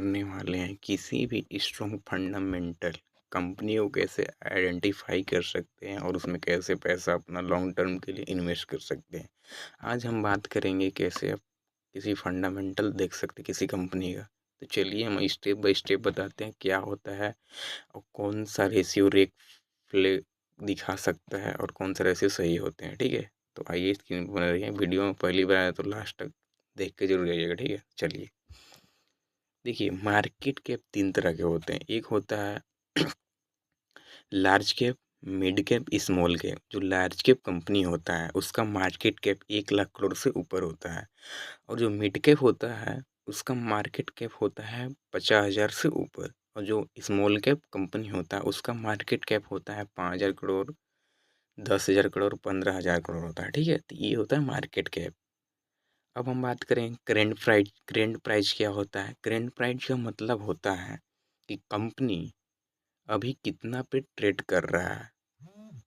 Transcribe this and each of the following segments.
करने वाले हैं किसी भी स्ट्रॉन्ग फंडामेंटल कंपनी को कैसे आइडेंटिफाई कर सकते हैं और उसमें कैसे पैसा अपना लॉन्ग टर्म के लिए इन्वेस्ट कर सकते हैं। आज हम बात करेंगे कैसे आप किसी फंडामेंटल देख सकते हैं किसी कंपनी का। तो चलिए हम स्टेप बाय स्टेप बताते हैं क्या होता है और कौन सा रेशियो रेट फ्ले दिखा सकता है और कौन सा रेशियो सही होते हैं। ठीक है, तो आइए स्क्रीन पर बना रही है। वीडियो में पहली बार आया तो लास्ट तक देख के जरूर जाइएगा। ठीक है, चलिए देखिए मार्केट कैप 3 तरह के होते हैं। एक होता है large cap, mid cap, small cap. जो लार्ज कैप कंपनी होता है उसका मार्केट कैप 1 लाख करोड़ से ऊपर होता है और जो मिड कैप होता है उसका मार्केट कैप होता है 50,000 से ऊपर और जो स्मॉल कैप कंपनी होता है उसका मार्केट कैप होता है 5,000 करोड़, 10,000 करोड़, 15,000 करोड़ होता है। ठीक है, तो ये होता है मार्केट कैप। अब हम बात करें करेंट प्राइस। करेंट प्राइस क्या होता है? करेंट प्राइस का मतलब होता है कि कंपनी अभी कितना पे ट्रेड कर रहा है।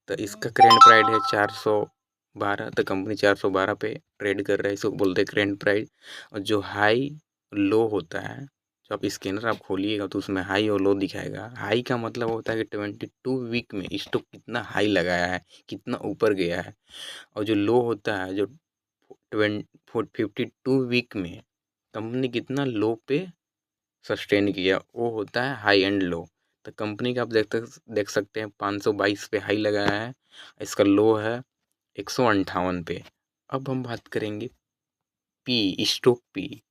तो इसका करेंट प्राइस है 412, तो कंपनी 412 पे ट्रेड कर रहा है, इसको बोलते हैं करेंट प्राइस। और जो हाई लो होता है, जो आप स्कैनर आप खोलिएगा तो उसमें हाई और लो दिखाएगा। हाई का मतलब होता है कि 22 वीक में स्टॉक कितना हाई लगाया है, कितना ऊपर गया है। और जो लो होता है, जो 52 वीक में कंपनी कितना लो पे सस्टेन किया, वो होता है हाई एंड लो। तो कंपनी का आप देख सकते हैं 522 पे हाई लगाया है, इसका लो है 158 पे। अब हम बात करेंगे पी, स्टॉक पी।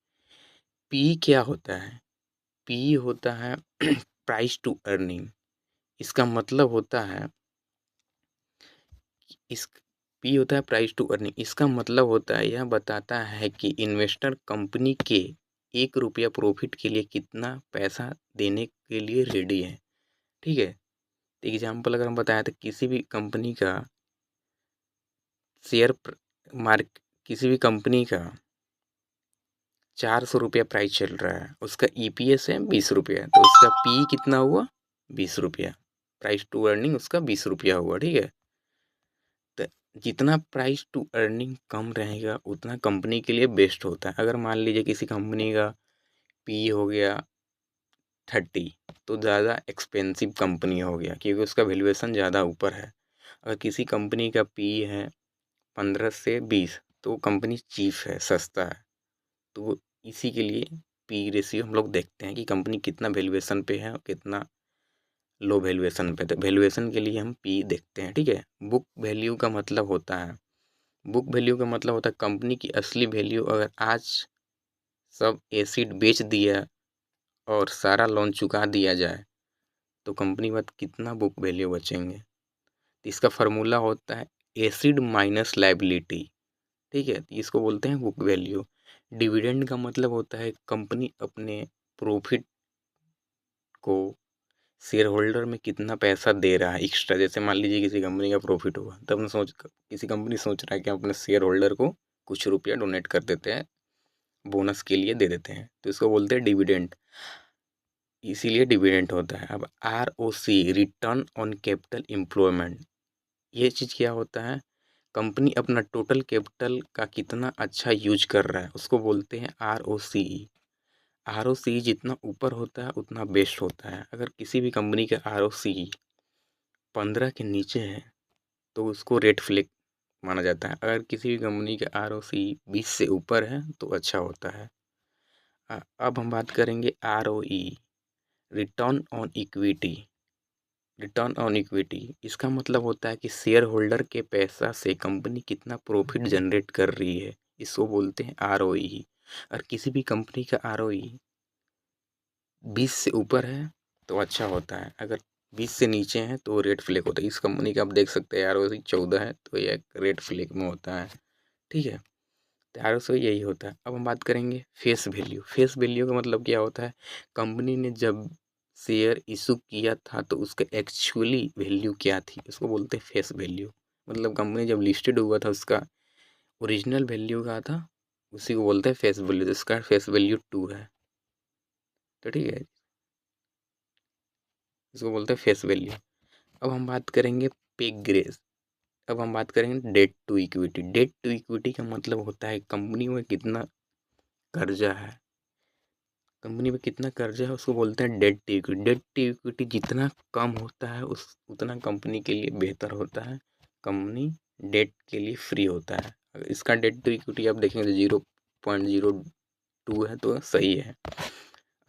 पी क्या होता है? पी होता है प्राइस टू अर्निंग। इसका मतलब होता है इस पी होता है प्राइस टू अर्निंग। इसका मतलब होता है, यह बताता है कि इन्वेस्टर कंपनी के 1 रुपया प्रॉफिट के लिए कितना पैसा देने के लिए रेडी है। ठीक है, एग्जाम्पल अगर हम बताएं तो किसी भी कंपनी का शेयर मार्क किसी भी कंपनी का 400 रुपया प्राइस चल रहा है, उसका ईपीएस है 20 रुपया, तो उसका पी कितना हुआ? 20 रुपया। प्राइस टू अर्निंग उसका 20 रुपया हुआ। ठीक है, तो जितना प्राइस टू अर्निंग कम रहेगा उतना कंपनी के लिए बेस्ट होता है। अगर मान लीजिए किसी कंपनी का पी हो गया 30, तो ज़्यादा एक्सपेंसिव कंपनी हो गया क्योंकि उसका वैल्यूएशन ज़्यादा ऊपर है। अगर किसी कंपनी का पी है 15 से 20, तो कंपनी चीप है, सस्ता है। तो इसी के लिए पी रेशियो हम लोग देखते हैं कि कंपनी कितना वैल्यूएशन पे है और कितना लो वैल्यूएशन पे। तो वैल्यूएशन के लिए हम पी देखते हैं। ठीक है, बुक वैल्यू का मतलब होता है, बुक वैल्यू का मतलब होता है कंपनी की असली वैल्यू। अगर आज सब एसिड बेच दिया और सारा लोन चुका दिया जाए तो कंपनी के बाद कितना बुक वैल्यू बचेंगे। तो इसका फार्मूला होता है एसिड माइनस लायबिलिटी। ठीक है, तो इसको बोलते हैं बुक वैल्यू। डिविडेंड का मतलब होता है कंपनी अपने प्रॉफिट को शेयर होल्डर में कितना पैसा दे रहा है एक्स्ट्रा। जैसे मान लीजिए किसी कंपनी का प्रॉफिट हुआ, तब किसी कंपनी सोच रहा है कि अपने शेयर होल्डर को कुछ रुपया डोनेट कर देते हैं, बोनस के लिए दे देते हैं, तो इसको बोलते हैं डिविडेंड। इसीलिए डिविडेंड होता है। अब ROC, return on capital employment, ये चीज़ क्या होता है? कंपनी अपना टोटल कैपिटल का कितना अच्छा यूज कर रहा है, उसको बोलते हैं ROCE। ROCE जितना ऊपर होता है उतना बेस्ट होता है। अगर किसी भी कंपनी का ROCE 15 के नीचे है तो उसको रेड फ्लैग माना जाता है। अगर किसी भी कंपनी का ROCE 20 से ऊपर है तो अच्छा होता है। अब हम बात करेंगे ROE, return on equity. Return on equity, इसका मतलब होता है कि शेयर होल्डर के पैसा से कंपनी कितना प्रॉफिट जनरेट कर रही है, इसको बोलते हैं ROE। और किसी भी कंपनी का ROE 20 से ऊपर है तो अच्छा होता है, अगर 20 से नीचे है तो रेड फ्लैग होता है। इस कंपनी का आप देख सकते हैं ROE 14 है तो यह रेड फ्लैग में होता है। ठीक है, तो ROE यही होता है। अब हम बात करेंगे फेस वैल्यू। फेस वैल्यू का मतलब क्या होता है? कंपनी ने जब शेयर इशू किया था तो उसका एक्चुअली वैल्यू क्या थी, उसको बोलते हैं फेस वैल्यू। मतलब कंपनी जब लिस्टेड हुआ था उसका ओरिजिनल वैल्यू क्या था, उसी को बोलते हैं फेस वैल्यू। तो इसका फेस वैल्यू 2 है, तो ठीक है, इसको बोलते हैं फेस वैल्यू। अब हम बात करेंगे पे ग्रेस। अब हम बात करेंगे debt to equity. Debt to equity का मतलब होता है कंपनी में कितना कर्जा है, कंपनी में कितना कर्जा है उसको बोलते हैं debt to equity. Debt to equity जितना कम होता है उतना कंपनी के लिए बेहतर होता है, कंपनी डेट के लिए फ्री होता है। अगर इसका डेट टू इक्विटी आप देखेंगे तो 0.02 है तो सही है।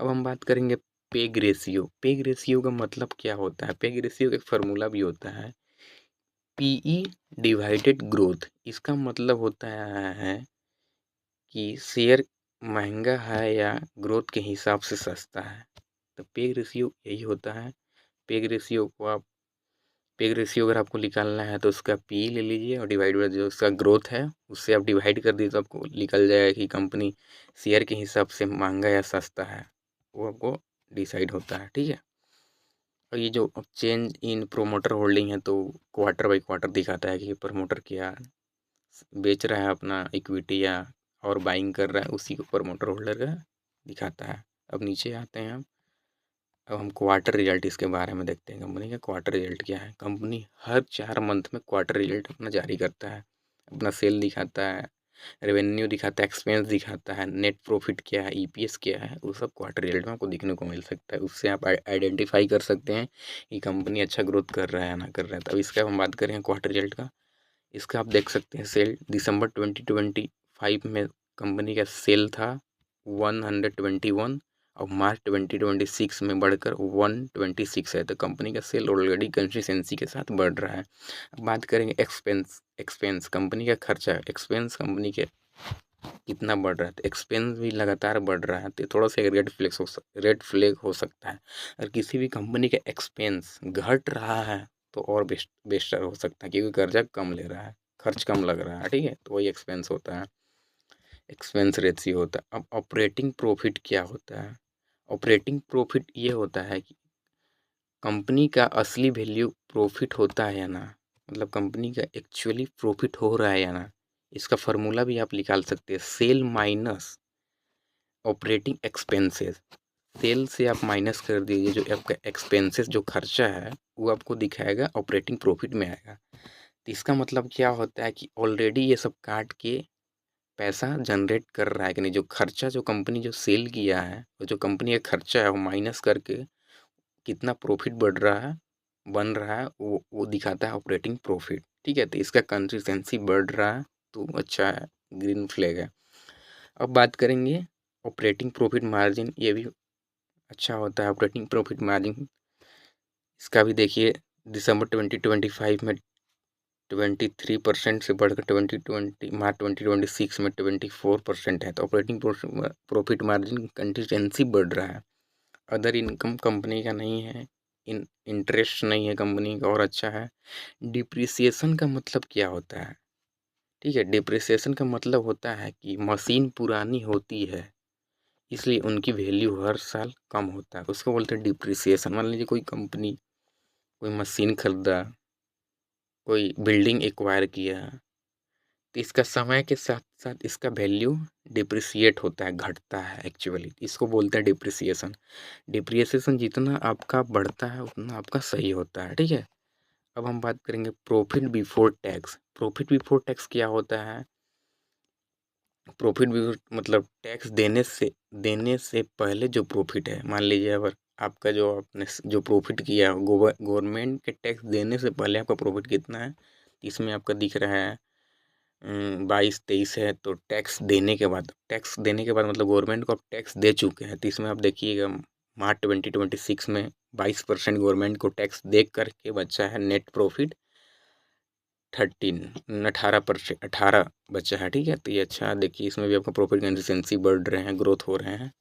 अब हम बात करेंगे पेग रेशियो। पेग रेशियो का मतलब क्या होता है? पेग रेशियो का एक फार्मूला भी होता है, पीई डिवाइडेड ग्रोथ। इसका मतलब होता है कि शेयर महंगा है या ग्रोथ के हिसाब से सस्ता है, तो पेग रेशियो यही होता है। पेग रेशियो को आप पेग रेशियो अगर आपको निकालना है तो उसका पी ले लीजिए और डिवाइड बाय जो उसका ग्रोथ है उससे आप डिवाइड कर दीजिए तो आपको निकल जाएगा कि कंपनी शेयर के हिसाब से महंगा या सस्ता है, वो आपको डिसाइड होता है। ठीक है। और ये जो चेंज इन प्रोमोटर होल्डिंग है तो क्वार्टर बाई क्वार्टर दिखाता है कि प्रमोटर क्या बेच रहा है अपना इक्विटी या और बाइंग कर रहा है, उसी को प्रमोटर होल्डर का दिखाता है। अब नीचे आते हैं हम। अब हम क्वार्टर रिजल्ट इसके बारे में देखते हैं। कंपनी का क्वार्टर रिजल्ट क्या है? कंपनी हर 4 मंथ में क्वार्टर रिजल्ट अपना जारी करता है, अपना सेल दिखाता है, रेवेन्यू दिखाता है, एक्सपेंस दिखाता है, नेट प्रॉफिट क्या है, ईपीएस क्या है, वो सब क्वार्टर रिजल्ट में आपको दिखने को मिल सकता है। उससे आप आइडेंटिफाई कर सकते हैं कि कंपनी अच्छा ग्रोथ कर रहा है या ना कर रहा है। तो अब इसका हम बात करें क्वार्टर रिजल्ट का। इसका आप देख सकते हैं सेल दिसंबर 2025 में कंपनी का सेल था 121 और मार्च 2026 में बढ़कर 126 है, तो कंपनी का सेल ऑलरेडी कंसिस्टेंसी के साथ बढ़ रहा है। अब बात करेंगे एक्सपेंस कंपनी का खर्चा। एक्सपेंस कंपनी के कितना बढ़ रहा है, तो एक्सपेंस भी लगातार बढ़ रहा है, तो थोड़ा सा रेड फ्लैग हो सकता है। अगर किसी भी कंपनी का एक्सपेंस घट रहा है तो और बेस्टर हो सकता है, क्योंकि कर्जा कम ले रहा है, खर्च कम लग रहा है। ठीक है, तो वही एक्सपेंस होता है, एक्सपेंस रेशियो होता है। अब ऑपरेटिंग प्रॉफिट क्या होता है? ऑपरेटिंग प्रॉफिट ये होता है कि कंपनी का असली वैल्यू प्रॉफिट होता है या ना, मतलब कंपनी का एक्चुअली प्रॉफिट हो रहा है या ना। इसका फार्मूला भी आप निकाल सकते हैं, sale minus operating expenses. Sale से आप माइनस कर दीजिए जो आपका एक्सपेंसेस जो खर्चा है वो आपको दिखाएगा ऑपरेटिंग प्रॉफिट में आएगा। तो इसका मतलब क्या होता है कि ऑलरेडी ये सब काट के पैसा जनरेट कर रहा है कि नहीं, जो खर्चा जो कंपनी जो सेल किया है और जो कंपनी का खर्चा है वो माइनस करके कितना प्रॉफिट बढ़ रहा है बन रहा है वो दिखाता है ऑपरेटिंग प्रॉफिट। ठीक है, तो इसका कंसिस्टेंसी बढ़ रहा है तो अच्छा है, ग्रीन फ्लैग है। अब बात करेंगे ऑपरेटिंग प्रॉफिट मार्जिन, ये भी अच्छा होता है ऑपरेटिंग प्रॉफिट मार्जिन। इसका भी देखिए दिसंबर 2025 में 23% से बढ़कर मार्च 2026 में 24% है, तो ऑपरेटिंग प्रॉफिट मार्जिन कंसिस्टेंसी बढ़ रहा है। अदर इनकम कंपनी का नहीं है, इंटरेस्ट नहीं है कंपनी का और अच्छा है। डिप्रिसिएशन का मतलब क्या होता है? ठीक है, डिप्रिसिएशन का मतलब होता है कि मशीन पुरानी होती है इसलिए उनकी वैल्यू हर साल कम होता है, उसको बोलते हैं डिप्रिसिएशन। मान लीजिए कोई कंपनी कोई मशीन खरीदा, कोई बिल्डिंग एक्वायर किया, तो इसका समय के साथ साथ इसका वैल्यू डिप्रिसिएट होता है, घटता है एक्चुअली, इसको बोलते हैं डिप्रिसिएशन। डिप्रिसिएशन जितना आपका बढ़ता है उतना आपका सही होता है। ठीक है। अब हम बात करेंगे profit before tax. Profit before tax क्या होता है? प्रॉफिट बिफोर मतलब टैक्स देने से पहले जो प्रॉफिट है, मान लीजिए अगर आपका जो आपने जो प्रॉफिट किया गवर्नमेंट के टैक्स देने से पहले आपका प्रॉफिट कितना है, इसमें आपका दिख रहा है 22-23 है, तो टैक्स देने के बाद मतलब गवर्नमेंट को आप टैक्स दे चुके हैं, तो इसमें आप देखिएगा मार्च 2026 में 22% गवर्नमेंट को टैक्स दे करके बचा है नेट प्रॉफिट 18% 18 बचा है। ठीक है, तो ये अच्छा देखिए इसमें भी आपका प्रॉफिट कंसिस्टेंसी बढ़ रहे हैं, ग्रोथ हो रहे हैं।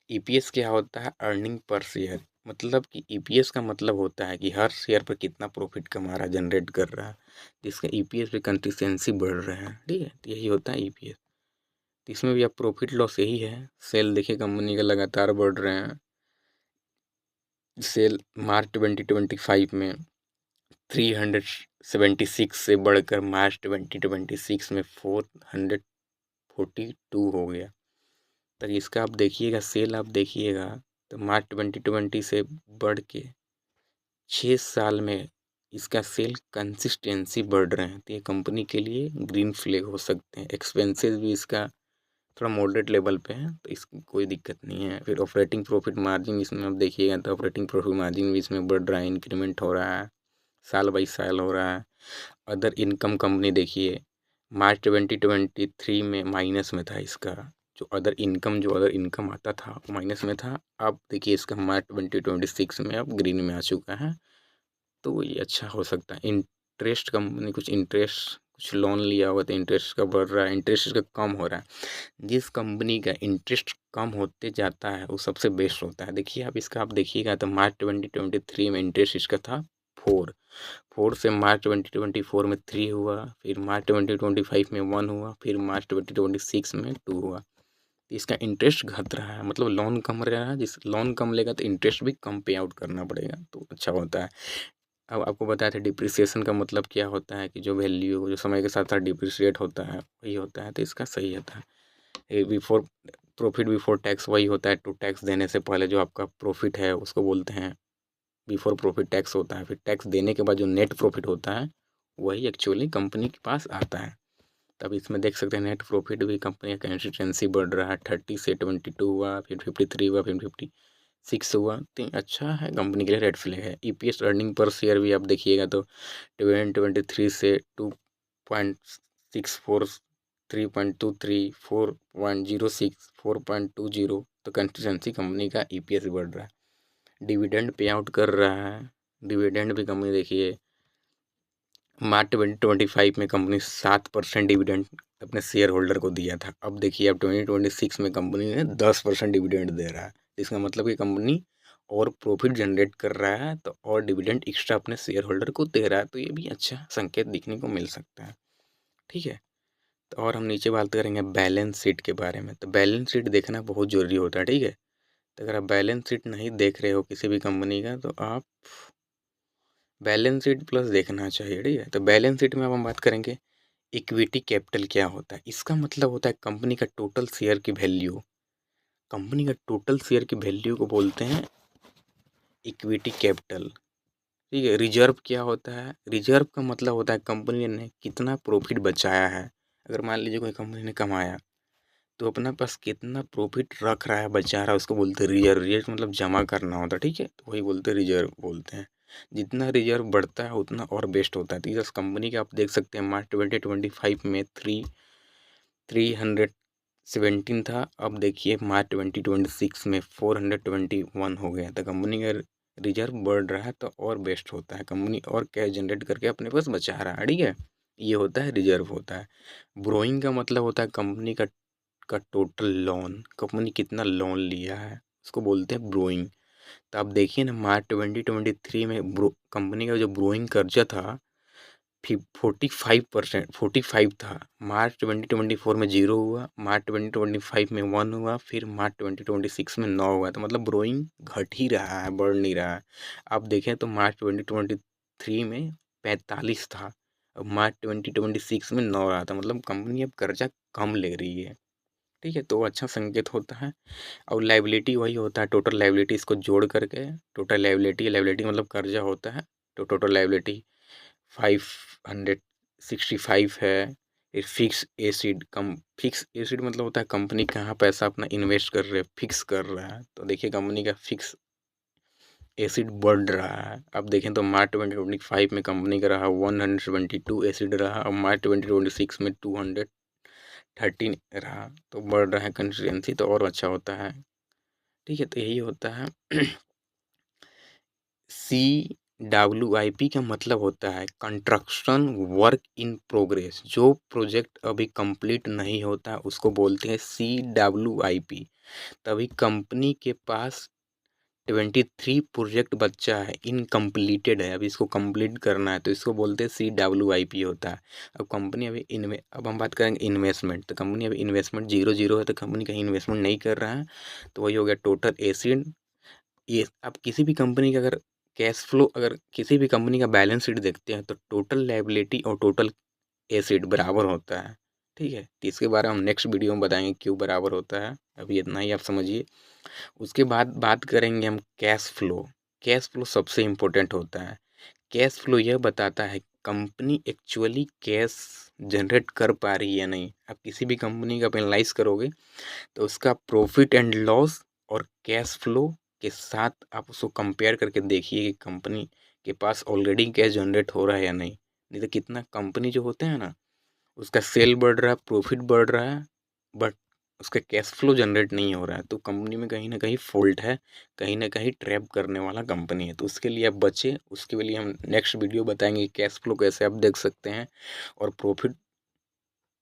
ईपीएस क्या होता है? Earning per share. मतलब कि ईपीएस का मतलब होता है कि हर शेयर पर कितना प्रॉफिट कमा रहा है, जनरेट कर रहा है, जिसका ईपीएस पे कंसिस्टेंसी बढ़ रहे हैं। ठीक है, तो यही होता है ईपीएस। तो इसमें भी आप प्रॉफिट लॉस यही है, सेल देखिए कंपनी का लगातार बढ़ रहे हैं। सेल मार्च 2025 में 376 से बढ़कर मार्च 2026 में 442 हो गया। तो इसका आप देखिएगा सेल आप देखिएगा तो मार्च 2020 से बढ़ के 6 साल में इसका सेल कंसिस्टेंसी बढ़ रहे हैं, तो ये कंपनी के लिए ग्रीन फ्लैग हो सकते हैं। एक्सपेंसेस भी इसका थोड़ा मॉडरेट लेवल पे है, तो इसकी कोई दिक्कत नहीं है। फिर ऑपरेटिंग प्रॉफिट मार्जिन इसमें आप देखिएगा तो ऑपरेटिंग प्रॉफिट मार्जिन भी इसमें बढ़ रहा है, इंक्रीमेंट हो रहा है, साल बाई साल हो रहा है। अदर इनकम कंपनी देखिए, मार्च 2023 में माइनस में था इसका, जो अदर इनकम आता था वो माइनस में था। अब देखिए इसका मार्च 2026 में अब ग्रीन में आ चुका है, तो ये अच्छा हो सकता है। इंटरेस्ट कंपनी कुछ लोन लिया हुआ तो इंटरेस्ट का बढ़ रहा है, इंटरेस्ट इसका कम हो रहा है। जिस कंपनी का इंटरेस्ट कम होते जाता है वो सबसे बेस्ट होता है। देखिए आप देखिएगा तो मार्च 2023 में इंटरेस्ट इसका था 4 से मार्च 2024 में 3 हुआ, फिर मार्च 2025 में 1 हुआ, फिर मार्च 2026 में 2 हुआ। इसका इंटरेस्ट घट रहा है, मतलब लोन कम रहा है, जिस लोन कम लेगा तो इंटरेस्ट भी कम पे आउट करना पड़ेगा, तो अच्छा होता है। अब आपको बताया था डिप्रिसिएशन का मतलब क्या होता है कि जो वैल्यू जो समय के साथ साथ डिप्रिशिएट होता है वही होता है, तो इसका सही होता है। ये बिफोर प्रॉफिट बिफोर टैक्स वही होता है, टू टैक्स देने से पहले जो आपका प्रॉफिट है उसको बोलते हैं बिफोर प्रॉफिट टैक्स होता है। फिर टैक्स देने के बाद जो नेट प्रॉफिट होता है वही एक्चुअली कंपनी के पास आता है। तब इसमें देख सकते हैं नेट प्रॉफिट भी कंपनी का कंसिस्टेंसी बढ़ रहा है, 30 से 22 हुआ, फिर 53 हुआ, फिर 56 हुआ, तो अच्छा है, कंपनी के लिए रेड फ्लैग है। ईपीएस अर्निंग पर शेयर भी आप देखिएगा तो 2023 से 2.64, 3.23, 4.06, 4.20, तो कंसिस्टेंसी कंपनी का ईपीएस बढ़ रहा है। डिविडेंड पे आउट कर रहा है, डिविडेंड भी कंपनी देखिए मार्च 2025 में कंपनी 7% डिविडेंड अपने शेयर होल्डर को दिया था। अब देखिए अब 2026 में कंपनी ने 10% डिविडेंड दे रहा है। इसका मतलब कि कंपनी और प्रॉफिट जनरेट कर रहा है, तो और डिविडेंड एक्स्ट्रा अपने शेयर होल्डर को दे रहा है, तो ये भी अच्छा संकेत दिखने को मिल सकता है। ठीक है, तो और हम नीचे बात करेंगे बैलेंस शीट के बारे में। तो बैलेंस शीट देखना बहुत ज़रूरी होता है। ठीक है, तो अगर आप बैलेंस शीट नहीं देख रहे हो किसी भी कंपनी का, तो आप बैलेंस शीट प्लस देखना चाहिए। ठीक है, तो बैलेंस शीट में अब हम बात करेंगे इक्विटी कैपिटल क्या होता है। इसका मतलब होता है कंपनी का टोटल शेयर की वैल्यू। कंपनी का टोटल शेयर की वैल्यू को बोलते हैं इक्विटी कैपिटल। ठीक है, रिजर्व क्या होता है, रिजर्व का मतलब होता है कंपनी ने कितना प्रॉफिट बचाया है। अगर मान लीजिए कोई कंपनी ने कमाया तो अपने पास कितना प्रॉफिट रख रहा है, बचा रहा है, उसको बोलते हैं रिजर्व। रिजर्व मतलब जमा करना होता है। ठीक है, तो वही बोलते हैं रिजर्व बोलते हैं। जितना रिजर्व बढ़ता है उतना और बेस्ट होता है। तो इस कंपनी के आप देख सकते हैं मार्च 2025 में 317 था, अब देखिए मार्च 2026 में 421 हो गया। तो कंपनी का रिजर्व बढ़ रहा है तो और बेस्ट होता है, कंपनी और कैश जनरेट करके अपने पास बचा रहा है। ठीक है, ये होता है रिजर्व होता है। ब्रोइंग का मतलब होता है कंपनी का टोटल लोन, कंपनी कितना लोन लिया है उसको बोलते हैं ब्रोइंग। तो आप देखिए ना मार्च 2023 में कंपनी का जो ब्रोइंग कर्जा था 45 था। मार्च 2024 में 0 हुआ, मार्च 2025 में 1 हुआ, फिर मार्च 2026 में 9 हुआ। तो मतलब ब्रोइंग घट ही रहा है, बढ़ नहीं रहा है। आप देखें तो मार्च 2023 में 45 था, अब मार्च 2026 में 9 रहा था, मतलब कंपनी अब कर्जा कम ले रही है। ठीक है, तो अच्छा संकेत होता है। और लायबिलिटी वही होता है, टोटल लायबिलिटी इसको जोड़ करके टोटल लायबिलिटी मतलब कर्जा होता है, तो टोटल लायबिलिटी 565 है। फिर फिक्स एसिड मतलब होता है कंपनी कहाँ पैसा अपना इन्वेस्ट कर रहे है, फिक्स कर रहा है। तो देखिए कंपनी का फिक्स एसिड बढ़ रहा है। अब देखें तो मार्च 2025 में कंपनी का रहा 172 एसिड रहा, अब मार्च 2026 में 213 रहा, तो बढ़ रहा है कंसिस्टेंसी, तो और अच्छा होता है। ठीक है, तो यही होता है। CWIP का मतलब होता है कंस्ट्रक्शन वर्क इन प्रोग्रेस। जो प्रोजेक्ट अभी कंप्लीट नहीं होता उसको बोलते हैं CWIP। तभी कंपनी के पास 23 प्रोजेक्ट बचा है, इनकम्प्लीटेड है, अभी इसको कंप्लीट करना है, तो इसको बोलते हैं CWIP होता है। अब कंपनी अब हम बात करेंगे इन्वेस्टमेंट। तो कंपनी अभी इन्वेस्टमेंट 0 है, तो कंपनी कहीं इन्वेस्टमेंट नहीं कर रहा है, तो वही हो गया टोटल एसिड। ये आप किसी भी कंपनी का अगर कैश फ्लो, अगर किसी भी कंपनी का बैलेंस शीट देखते हैं तो टोटल लायबिलिटी और टोटल एसिड बराबर होता है। ठीक है, तो इसके बारे में हम नेक्स्ट वीडियो में बताएंगे क्यों बराबर होता है, अभी इतना ही आप समझिए। उसके बाद बात करेंगे हम कैश फ्लो। कैश फ्लो सबसे इम्पोर्टेंट होता है। कैश फ्लो यह बताता है कंपनी एक्चुअली कैश जनरेट कर पा रही है या नहीं। आप किसी भी कंपनी का आप एनालाइज़ करोगे तो उसका प्रॉफिट एंड लॉस और कैश फ्लो के साथ आप उसको कंपेयर करके देखिए कि कंपनी के पास ऑलरेडी कैश जनरेट हो रहा है या नहीं। नहीं तो कितना कंपनी जो होते हैं ना, उसका सेल बढ़ रहा है, प्रॉफिट बढ़ रहा है, बट उसका कैश फ्लो जनरेट नहीं हो रहा है, तो कंपनी में कहीं न कहीं फ़ॉल्ट है, कहीं न कहीं ट्रैप करने वाला कंपनी है। तो उसके लिए आप बचें, उसके लिए हम नेक्स्ट वीडियो बताएँगे कैश फ्लो कैसे आप देख सकते हैं और प्रॉफिट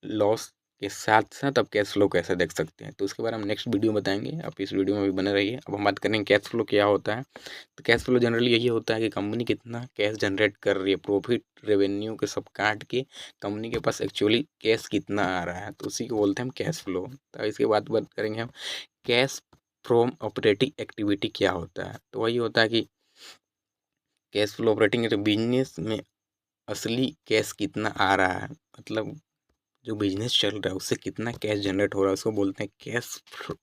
लॉस के साथ-साथ आप कैश फ्लो कैसे देख सकते हैं। तो उसके बारे में हम नेक्स्ट वीडियो में बताएँगे, आप इस वीडियो में भी बने रहिए। अब हम बात करेंगे कैश फ्लो क्या होता है। तो कैश फ्लो जनरली यही होता है कि कंपनी कितना कैश जनरेट कर रही है, प्रॉफिट, रेवेन्यू के सब काट के कंपनी के पास एक्चुअली कैश कितना आ रहा है, तो उसी को बोलते हैं हम कैश फ्लो। तो इसके बाद बात करेंगे हम कैश फ्रॉम ऑपरेटिंग एक्टिविटी क्या होता है। तो वही होता है कि कैश फ्लो ऑपरेटिंग बिजनेस में असली कैश कितना आ रहा है, मतलब जो बिजनेस चल रहा है उससे कितना कैश जनरेट हो रहा है, उसको बोलते हैं कैश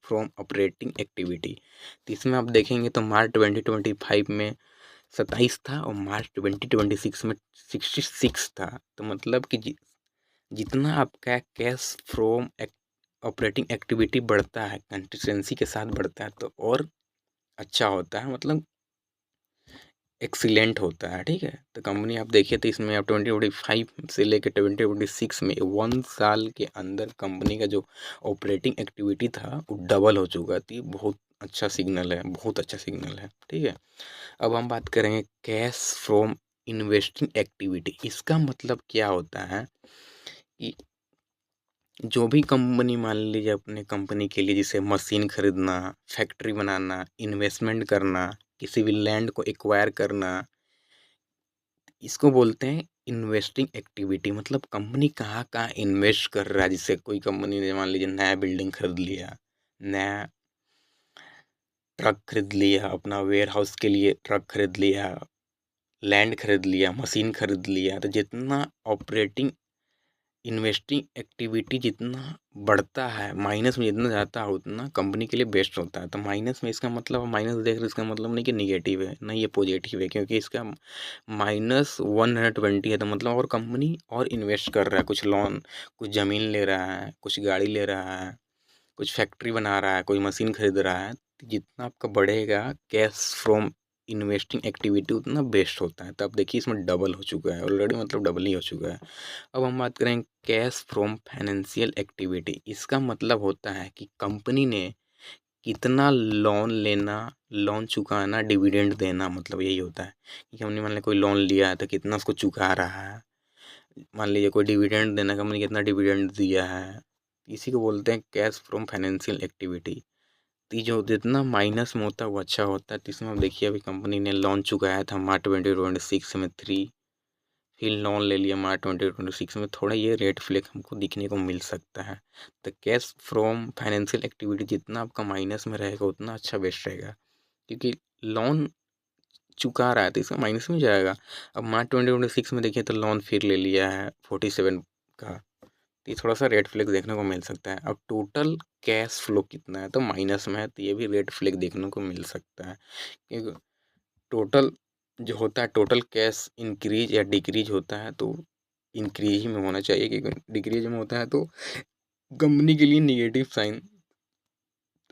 फ्रॉम ऑपरेटिंग एक्टिविटी। तो इसमें आप देखेंगे तो मार्च 2025 में 27 था और मार्च 2026 में 66 था। तो मतलब कि जितना आपका कैश फ्रॉम ऑपरेटिंग एक्टिविटी बढ़ता है, कंसिस्टेंसी के साथ बढ़ता है, तो और अच्छा होता है, मतलब एक्सीलेंट होता है, ठीक है। तो कंपनी आप देखिए तो इसमें आप 2025 से लेकर 2026 में 1 साल के अंदर कंपनी का जो ऑपरेटिंग एक्टिविटी था वो डबल हो चुका थी। बहुत अच्छा सिग्नल है, बहुत अच्छा सिग्नल है, ठीक है। अब हम बात करेंगे कैश फ्रॉम इन्वेस्टिंग एक्टिविटी। इसका मतलब क्या होता है कि जो भी कंपनी मान लीजिए अपने कंपनी के लिए जैसे मशीन खरीदना, फैक्ट्री बनाना, इन्वेस्टमेंट करना, किसी भी लैंड को एक्वायर करना, इसको बोलते हैं इन्वेस्टिंग एक्टिविटी। मतलब कंपनी कहाँ-कहाँ इन्वेस्ट कर रहा है। जैसे कोई कंपनी ने मान लीजिए नया बिल्डिंग खरीद लिया, नया ट्रक खरीद लिया, अपना वेयरहाउस के लिए ट्रक खरीद लिया, लैंड खरीद लिया, मशीन खरीद लिया। तो जितना ऑपरेटिंग इन्वेस्टिंग एक्टिविटी जितना बढ़ता है, माइनस में जितना जाता है उतना कंपनी के लिए बेस्ट होता है। तो माइनस में इसका मतलब माइनस देख रहे हैं, इसका मतलब नहीं कि नेगेटिव है, नहीं ये पॉजिटिव है, क्योंकि इसका -120 है। तो मतलब और कंपनी और इन्वेस्ट कर रहा है, कुछ लोन, कुछ ज़मीन ले रहा है, कुछ गाड़ी ले रहा है, कुछ फैक्ट्री बना रहा है, कोई मशीन खरीद रहा है। तो जितना आपका बढ़ेगा कैश फ्रॉम इन्वेस्टिंग एक्टिविटी उतना बेस्ट होता है। तो आप देखिए इसमें डबल हो चुका है ऑलरेडी, मतलब डबल ही हो चुका है। अब हम बात करें कैश फ्रॉम फाइनेंशियल एक्टिविटी। इसका मतलब होता है कि कंपनी ने कितना लोन लेना, लोन चुकाना, डिविडेंड देना, मतलब यही होता है कि कंपनी मान लीजिए कोई लोन लिया है तो कितना उसको चुका रहा है। मान लीजिए कोई डिविडेंड देना, कंपनी कितना डिविडेंड दिया है। इसी को बोलते हैं कैश फ्रॉम फाइनेंशियल एक्टिविटी। तो ये जो जितना माइनस में होता है वो अच्छा होता है। तो इसमें आप देखिए अभी कंपनी ने लोन चुकाया था मार्च 2026 में 3, फिर लोन ले लिया मार्च 2026 में, थोड़ा ये रेड फ्लैग हमको दिखने को मिल सकता है। तो कैश फ्रॉम फाइनेंशियल एक्टिविटी जितना आपका माइनस में रहेगा उतना अच्छा बेस्ट रहेगा, क्योंकि लोन चुका रहा है तो इसका माइनस में जाएगा। अब मार्च 2026 में देखिए तो लोन फिर ले लिया है 47 का, तो ये थोड़ा सा रेड फ्लैग देखने को मिल सकता है। अब टोटल कैश फ्लो कितना है तो माइनस में है, तो ये भी रेड फ्लैग देखने को मिल सकता है। क्योंकि टोटल जो होता है, टोटल कैश इंक्रीज या डिक्रीज होता है तो इंक्रीज ही में होना चाहिए, क्योंकि डिक्रीज में होता है तो कंपनी के लिए निगेटिव साइन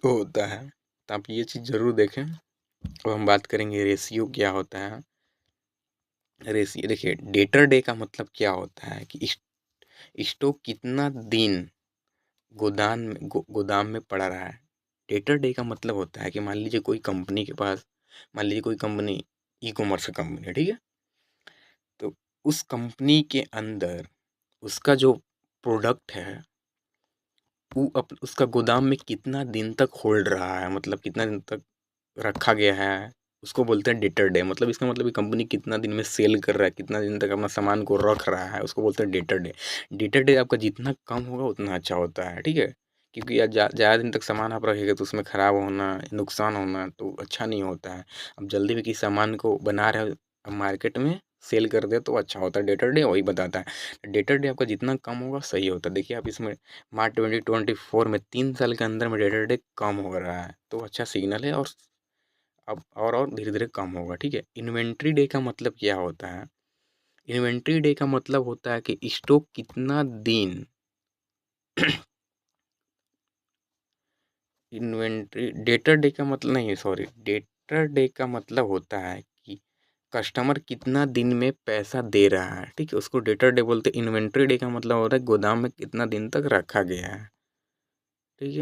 होता है। तो आप ये चीज़ ज़रूर देखें। अब हम बात करेंगे रेशियो क्या होता है। रेशियो देखिए, डेटर डे का मतलब क्या होता है कि स्टॉक कितना दिन गोदाम में पड़ा रहा है। डेटर डे का मतलब होता है कि मान लीजिए कोई कंपनी के पास, मान लीजिए कोई कंपनी ई कॉमर्स का कंपनी है, ठीक है। तो उस कंपनी के अंदर उसका जो प्रोडक्ट है वो उसका गोदाम में कितना दिन तक होल्ड रहा है, मतलब कितना दिन तक रखा गया है, उसको बोलते हैं डेटर डे। मतलब इसका मतलब कि कंपनी कितना दिन में सेल कर रहा है, कितना दिन तक अपना सामान को रख रहा है, उसको बोलते हैं डेटर डे। डेटर डे आपका जितना कम होगा उतना अच्छा होता है, ठीक है। क्योंकि यार ज़्यादा दिन तक सामान आप रखेंगे तो उसमें ख़राब होना, नुकसान होना तो अच्छा नहीं होता है। अब जल्दी में किसी सामान को बना रहे हो, अब मार्केट में सेल कर दे तो अच्छा होता है। डेटर डे वही बताता है। डेटर डे आपका जितना कम होगा सही होता है। देखिए आप इसमें मार्च 2024 में 3 साल के अंदर में डेटर डे कम हो रहा है तो अच्छा सिग्नल है, और अब और धीरे-धीरे कम होगा, ठीक है। इन्वेंट्री डे का मतलब क्या होता है इन्वेंट्री डे का मतलब होता है कि स्टॉक कितना दिन इन्वेंट्री डेटर डे का मतलब नहीं, सॉरी, डेटर डे का मतलब होता है कि कस्टमर कितना दिन में पैसा दे रहा है, ठीक है, उसको डेटर डे बोलते हैं। इन्वेंट्री डे का मतलब होता है गोदाम में कितना दिन तक रखा गया है।